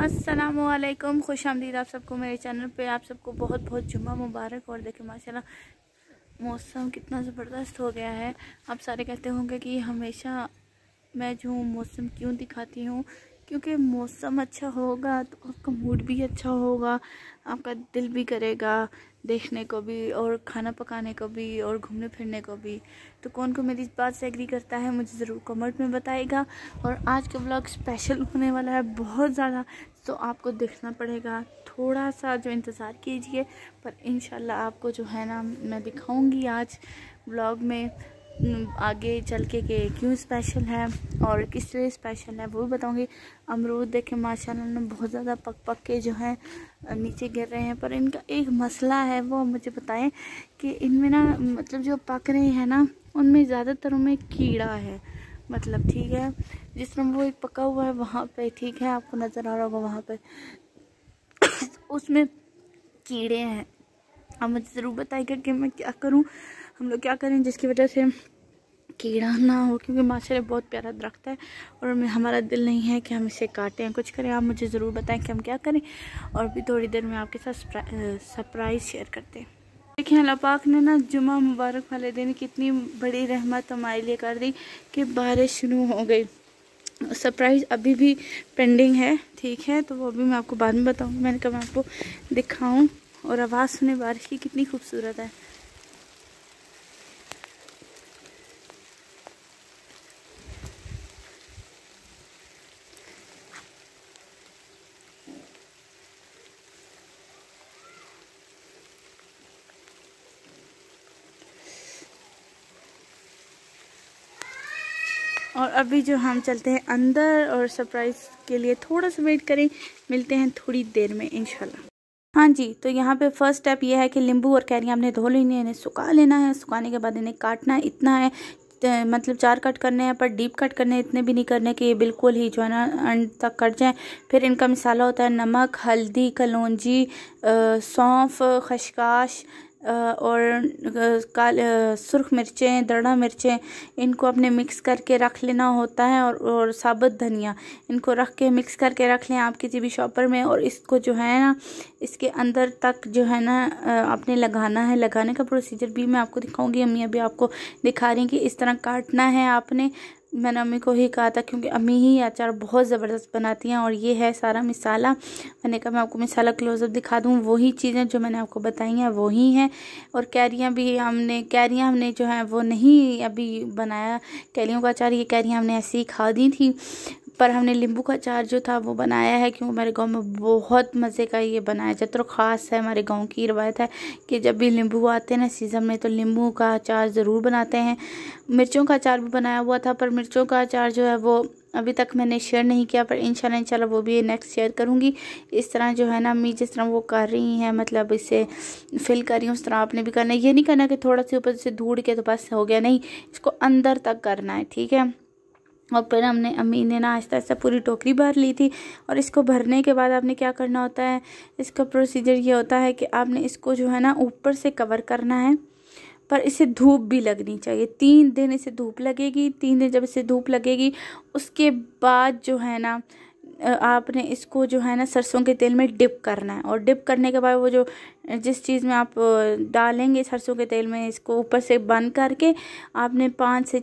अस्सलामुअलैकुम, खुश आमदीद आप सबको मेरे चैनल पे। आप सबको बहुत बहुत जुम्मा मुबारक। और देखें माशाल्लाह मौसम कितना ज़बरदस्त हो गया है। आप सारे कहते होंगे कि हमेशा मैं जो मौसम क्यों दिखाती हूँ, क्योंकि मौसम अच्छा होगा तो आपका मूड भी अच्छा होगा, आपका दिल भी करेगा देखने को भी और खाना पकाने को भी और घूमने फिरने को भी। तो कौन को मेरी इस बात से एग्री करता है मुझे ज़रूर कमेंट में बताएगा। और आज का व्लॉग स्पेशल होने वाला है बहुत ज़्यादा, तो आपको देखना पड़ेगा, थोड़ा सा जो इंतज़ार कीजिए। पर इंशाल्लाह आपको जो है ना मैं दिखाऊंगी आज व्लॉग में आगे चल के क्यों स्पेशल है और किस लिए स्पेशल है वो भी बताऊंगी। अमरूद देखें माशाल्लाह ने बहुत ज़्यादा पक पक के जो है नीचे गिर रहे हैं, पर इनका एक मसला है, वो मुझे बताएं कि इनमें ना मतलब जो पक रहे हैं ना उनमें ज़्यादातर उनमें कीड़ा है। मतलब ठीक है, जिस तरह वो एक पका हुआ है वहाँ पे, ठीक है आपको नज़र आ रहा होगा वहाँ पे उसमें कीड़े हैं। आप मुझे ज़रूर बताइएगा कि मैं क्या करूँ, हम लोग क्या करें जिसकी वजह से कीड़ा ना हो, क्योंकि माशाल्लाह बहुत प्यारा दरख्त है और हमारा दिल नहीं है कि हम इसे काटें कुछ करें। आप मुझे ज़रूर बताएं कि हम क्या करें, और भी थोड़ी देर में आपके साथ सरप्राइज़ शेयर करते हैं। देखिए अल्लाह पाक ने ना जुमा मुबारक वाले दिन कितनी बड़ी रहमत हमारे लिए कर दी कि बारिश शुरू हो गई। सरप्राइज़ अभी भी पेंडिंग है, ठीक है, तो वो अभी मैं आपको बाद में बताऊँगी। मैंने कहा मैं आपको दिखाऊँ, और आवाज़ सुने बारिश की कितनी खूबसूरत है। और अभी जो हम चलते हैं अंदर और सरप्राइज़ के लिए थोड़ा सा वेट करें, मिलते हैं थोड़ी देर में इंशाल्लाह। हाँ जी, तो यहाँ पे फर्स्ट स्टेप ये है कि नींबू और कैरियाँ हमने धो लेनी है, इन्हें सुखा लेना है। सुखाने के बाद इन्हें काटना है, इतना है मतलब 4 कट करने हैं, पर डीप कट करने हैं, इतने भी नहीं करने कि ये बिल्कुल ही जो है ना अंत तक कट जाएं। फिर इनका मसाला होता है नमक, हल्दी, कलौंजी, सौंफ, खसखस और सुर्ख मिर्चें, दड़ा मिर्चें, इनको अपने मिक्स करके रख लेना होता है। और साबुत धनिया, इनको रख के मिक्स करके रख लें आप किसी भी शॉपर में। और इसको जो है ना इसके अंदर तक जो है ना आपने लगाना है। लगाने का प्रोसीजर भी मैं आपको दिखाऊंगी, अम्मी अभी आपको दिखा रही हैं कि इस तरह काटना है आपने। मैंने अम्मी को ही कहा था क्योंकि अम्मी ही अचार बहुत ज़बरदस्त बनाती हैं। और ये है सारा मसाला, मैंने कहा मैं आपको मसाला क्लोजअप दिखा दूँ। वही चीज़ें जो मैंने आपको बताई हैं वही हैं। और कैरियाँ हमने जो है वो नहीं अभी बनाया, कैरियों का अचार, ये कैरियाँ हमने ऐसे ही खा दी थी। पर हमने नींबू का अचार जो था वो बनाया है, क्योंकि हमारे गांव में बहुत मज़े का ये बनाया जाता है। तो ख़ास है, हमारे गांव की रवायत है कि जब भी नींबू आते हैं ना सीज़न में, तो नींबू का अचार ज़रूर बनाते हैं। मिर्चों का अचार भी बनाया हुआ था, पर मिर्चों का अचार जो है वो अभी तक मैंने शेयर नहीं किया, पर इंशाल्लाह वो भी नेक्स्ट शेयर करूँगी। इस तरह जो है ना अम्मी जिस तरह वो कर रही हैं, मतलब इसे फिल कर रही हूँ, उस तरह आपने भी करना है। ये नहीं करना कि थोड़ा सा ऊपर से धूड़ के तो बस हो गया, नहीं, इसको अंदर तक करना है, ठीक है। और फिर अम्मी ने ना आहिस्ता आहिस्ता पूरी टोकरी भर ली थी। और इसको भरने के बाद आपने क्या करना होता है, इसका प्रोसीजर ये होता है कि आपने इसको जो है ना ऊपर से कवर करना है, पर इसे धूप भी लगनी चाहिए। 3 दिन इसे धूप लगेगी। 3 दिन जब इसे धूप लगेगी उसके बाद जो है ना आपने इसको जो है ना सरसों के तेल में डिप करना है। और डिप करने के बाद वो जो जिस चीज़ में आप डालेंगे सरसों के तेल में, इसको ऊपर से बंद करके आपने 5 से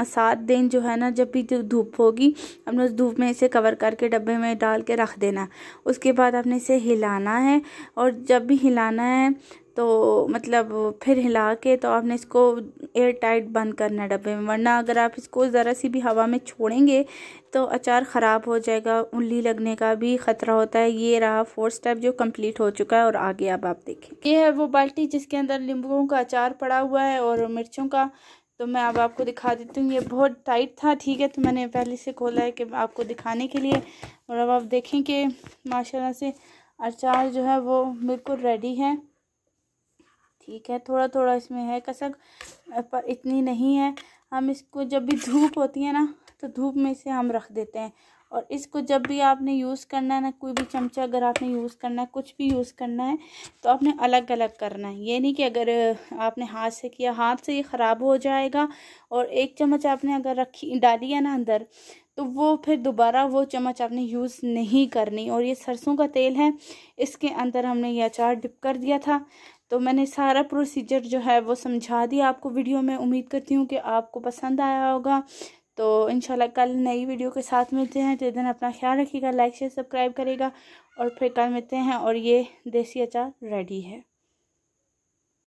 7 दिन जो है ना जब भी धूप होगी आपने उस धूप में इसे कवर करके डब्बे में डाल के रख देना। उसके बाद आपने इसे हिलाना है, और जब भी हिलाना है तो मतलब फिर हिला के तो आपने इसको एयर टाइट बंद करना है डब्बे में, वरना अगर आप इसको ज़रा सी भी हवा में छोड़ेंगे तो अचार ख़राब हो जाएगा, उल्ली लगने का भी ख़तरा होता है। ये रहा 4 स्टेप जो कंप्लीट हो चुका है। और आगे अब आप देखें, ये है वो बाल्टी जिसके अंदर नींबुओं का अचार पड़ा हुआ है और मिर्चों का। तो मैं अब आपको दिखा देती हूँ। ये बहुत टाइट था, ठीक है, तो मैंने पहले से खोला है कि आपको दिखाने के लिए। और अब आप देखें कि माशाल्लाह से अचार जो है वो बिल्कुल रेडी है, ठीक है। थोड़ा थोड़ा इसमें है कसक, पर इतनी नहीं है। हम इसको जब भी धूप होती है ना तो धूप में से हम रख देते हैं। और इसको जब भी आपने यूज़ करना है ना, कोई भी चमचा अगर आपने यूज़ करना है, कुछ भी यूज़ करना है, तो आपने अलग अलग करना है। ये नहीं कि अगर आपने हाथ से किया, हाथ से ये ख़राब हो जाएगा। और एक चम्मच आपने अगर डाली है ना अंदर, तो वो फिर दोबारा वो चम्मच आपने यूज़ नहीं करनी। और ये सरसों का तेल है, इसके अंदर हमने ये अचार डिप कर दिया था। तो मैंने सारा प्रोसीजर जो है वो समझा दिया आपको वीडियो में। उम्मीद करती हूँ कि आपको पसंद आया होगा। तो इंशाल्लाह कल नई वीडियो के साथ मिलते हैं। तो इधर अपना ख्याल रखिएगा, लाइक शेयर सब्सक्राइब करेगा और फिर कल मिलते हैं। और ये देसी अचार रेडी है।